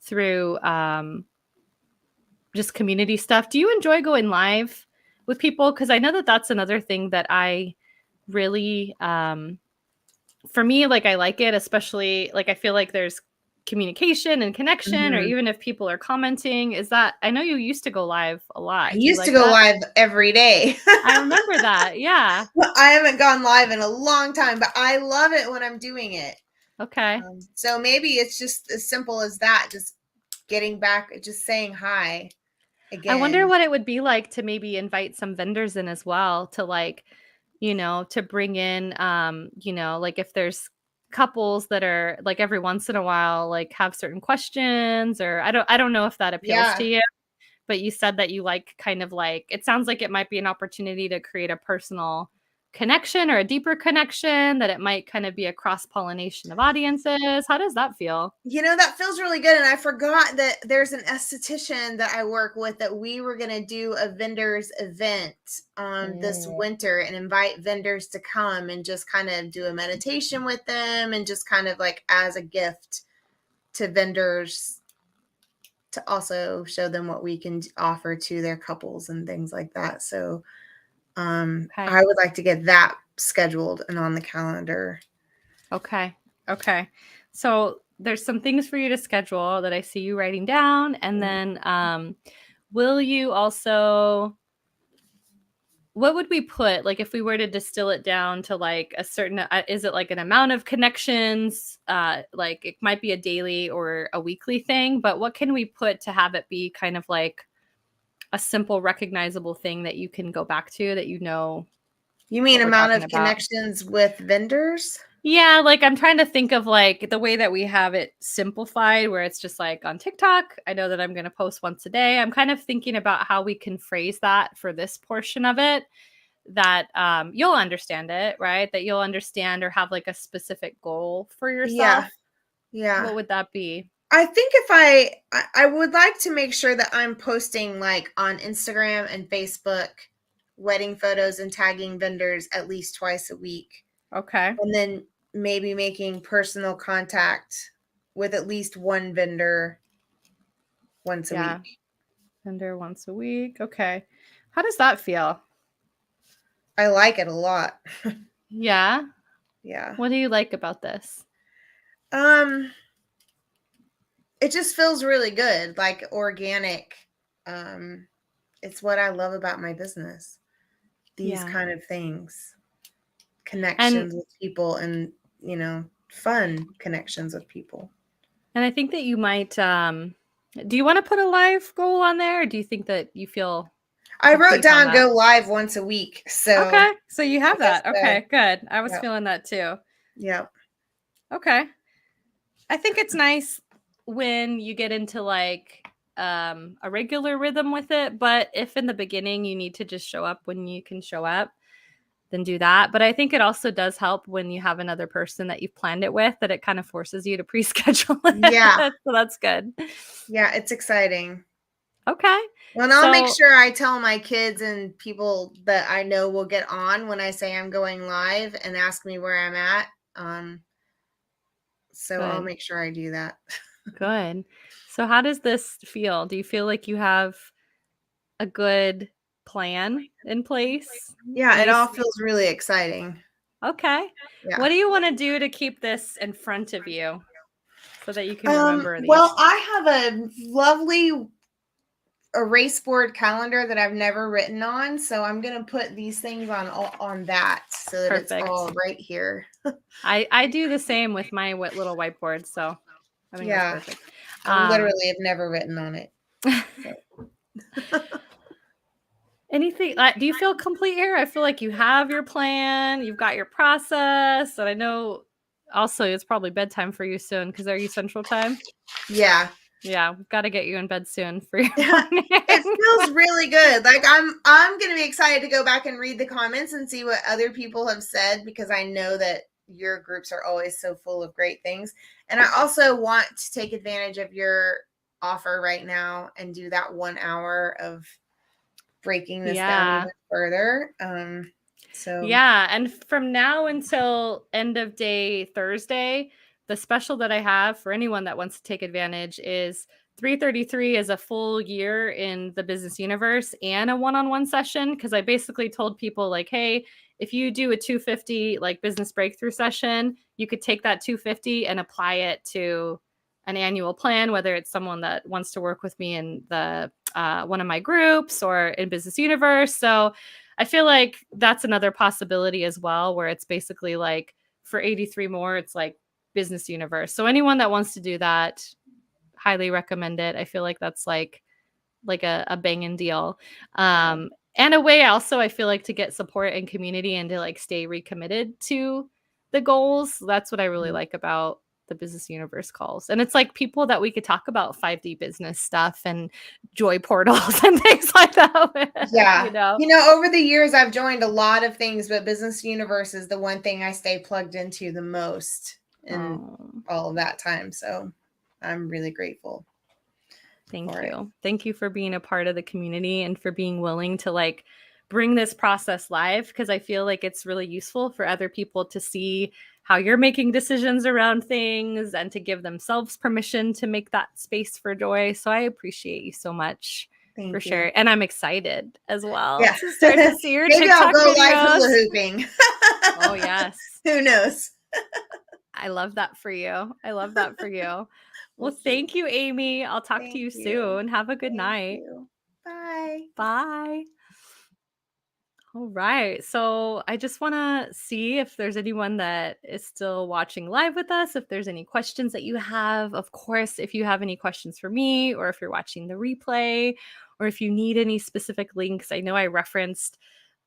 through just community stuff. Do you enjoy going live with people? Because I know that that's another thing that I really, for me, like I like it, especially like I feel like there's communication and connection, or Mhm. even if people are commenting. Is that, I know you used to go live a I lot. Do you used to like go that? live every day. I remember that. Yeah. Well, I haven't gone live in a long time, but I love it when I'm doing it. Okay. So maybe it's just as simple as that, just getting back, just saying hi I wonder again. what it would be like to maybe invite some vendors in as well, to like, to bring in, like if there's couples that are like every once in a while, like have certain questions, or I don't know if that appeals to Yeah. you, but you said that you like kind of like, it sounds like it might be an opportunity to create a personal connection or a deeper connection, that it might kind of be a cross pollination of audiences. How does that feel? That feels really good. And I forgot that there's an esthetician that I work with that we were going to do a vendors event this Mm, winter and invite vendors to come and just kind of do a meditation with them and just kind of like as a gift to vendors to also show them what we can offer to their couples and things like that. So okay. I would like to get that scheduled and on the calendar. Okay. Okay. So there's some things for you to schedule that I see you writing down. And Mhm. then will you also, what would we put, like if we were to distill it down to like a certain, is it like an amount of connections? Like it might be a daily or a weekly thing, but what can we put to have it be kind of like a simple, recognizable thing that you can go back to, that You mean what we're amount talking of about? connections with vendors? Yeah, like I'm trying to think of like the way that we have it simplified, where it's just like on TikTok, I know that I'm going to post once a day. I'm kind of thinking about how we can phrase that for this portion of it, that you'll understand it, right? That you'll understand or have like a specific goal for yourself. Yeah. Yeah. What would that be? I think if I would like to make sure that I'm posting like on Instagram and Facebook wedding photos and tagging vendors at least twice a week. Okay. And then maybe making personal contact with at least one vendor once a Yeah. week. Vendor once a week. Okay. How does that feel? I like it a lot. Yeah. Yeah. What do you like about this? Um it just feels really good, like organic. Um it's what I love about my business. These Yeah. kind of things. And Connections with people and, fun connections with people. I think that you might do you want to put a live goal on there, or do you think that you feel I wrote complete on down that? go live once a week. So Okay. So you I have guess that. Okay, good. I was yep. feeling that too. Yep. Okay. I think it's nice when you get into like a regular rhythm with it, but if in the beginning you need to just show up when you can show up, then do that. But I think it also does help when you have another person that you've planned it with, that it kind of forces you to pre-schedule Yeah. it. So that's good. Yeah, it's exciting. Okay. Well, and I'll make So sure I tell my kids and people that I know will get on when I say I'm going live and ask me where I'm at. So I'll good. make sure I do that. Good. So how does this feel? Do you feel like you have a good plan in place? Yeah, Are it you all feels really exciting. okay? Yeah. What do you want to do to keep this in front of you so that you can remember Well, these? I have a lovely erase board calendar that I've never written on, so I'm gonna put these things on that so that it's Perfect. all right here. I do the same with my little whiteboard, so I think that's Yeah, perfect. I Um, literally have never written on it. So. anything? Do you feel complete here? I feel like you have your plan, you've got your process, and I know also it's probably bedtime for you soon because are you Central Time? Yeah. Yeah, we've got to get you in bed soon for your morning. It feels really good. Like I'm gonna be excited to go back and read the comments and see what other people have said because I know that your groups are always so full of great things. And I also want to take advantage of your offer right now and do that 1 hour of breaking this down Yeah. even further. So Yeah, and from now until end of day Thursday, the special that I have for anyone that wants to take advantage is 333 is a full year in the business universe and a one-on-one session because I basically told people like, hey, if you do a 250 like business breakthrough session, you could take that 250 and apply it to an annual plan, whether it's someone that wants to work with me in the one of my groups or in business universe. So I feel like that's another possibility as well, where it's basically like for 83 more, it's like business universe. So anyone that wants to do that, highly recommend it. I feel like that's like a banging deal. yeah, And a way also I feel like to get support and community and to like stay recommitted to the goals. That's what I really like about the business universe calls. And it's like people that we could talk about 5D business stuff and joy portals and things like that with, yeah. you know. Over the years I've joined a lot of things, but Business Universe is the one thing I stay plugged into the most in Oh. all of that time. So I'm really grateful Thank for it. you. Thank you for being a part of the community and for being willing to like bring this process live because I feel like it's really useful for other people to see how you're making decisions around things and to give themselves permission to make that space for joy. So I appreciate you so much for Thank you. sharing. And I'm excited as well Yeah. to start to see your Maybe I'll TikTok go live videos. hula hooping. Oh, yes. Who knows? I love that for you. I love that for you. Well, We'll see. thank you, Amy. I'll talk to Thank you you. soon. Have a good Thank night. you. Bye. Bye. All right. So I just want to see if there's anyone that is still watching live with us, if there's any questions that you have. Of course, if you have any questions for me, or if you're watching the replay, or if you need any specific links, I know I referenced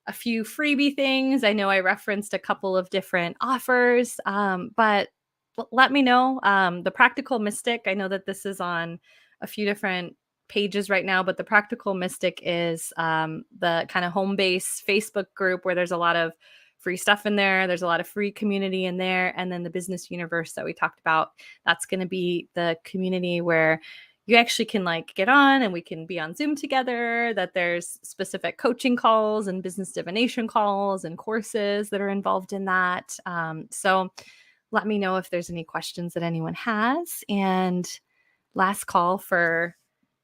a few freebie things. I know I referenced a couple of different offers, but let me know. The Practical Mystic, I know that this is on a few different pages right now, but the Practical Mystic is the kind of home base Facebook group where there's a lot of free stuff in there. There's a lot of free community in there. And then the Business Universe that we talked about, that's going to be the community where you actually can like get on and we can be on Zoom together, that there's specific coaching calls and business divination calls and courses that are involved in that. So let me know if there's any questions that anyone has. And last call for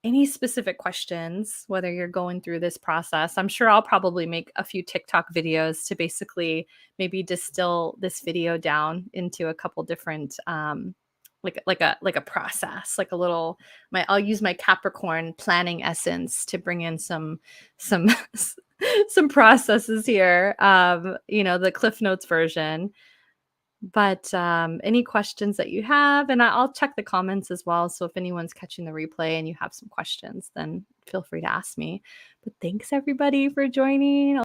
any specific questions, whether you're going through this process. I'm sure I'll probably make a few TikTok videos to basically maybe distill this video down into a couple different like a process, like a little I'll use my Capricorn planning essence to bring in some some processes here. The Cliff Notes version. But any questions that you have, and I'll check the comments as well. So if anyone's catching the replay and you have some questions, then feel free to ask me. But thanks everybody for joining.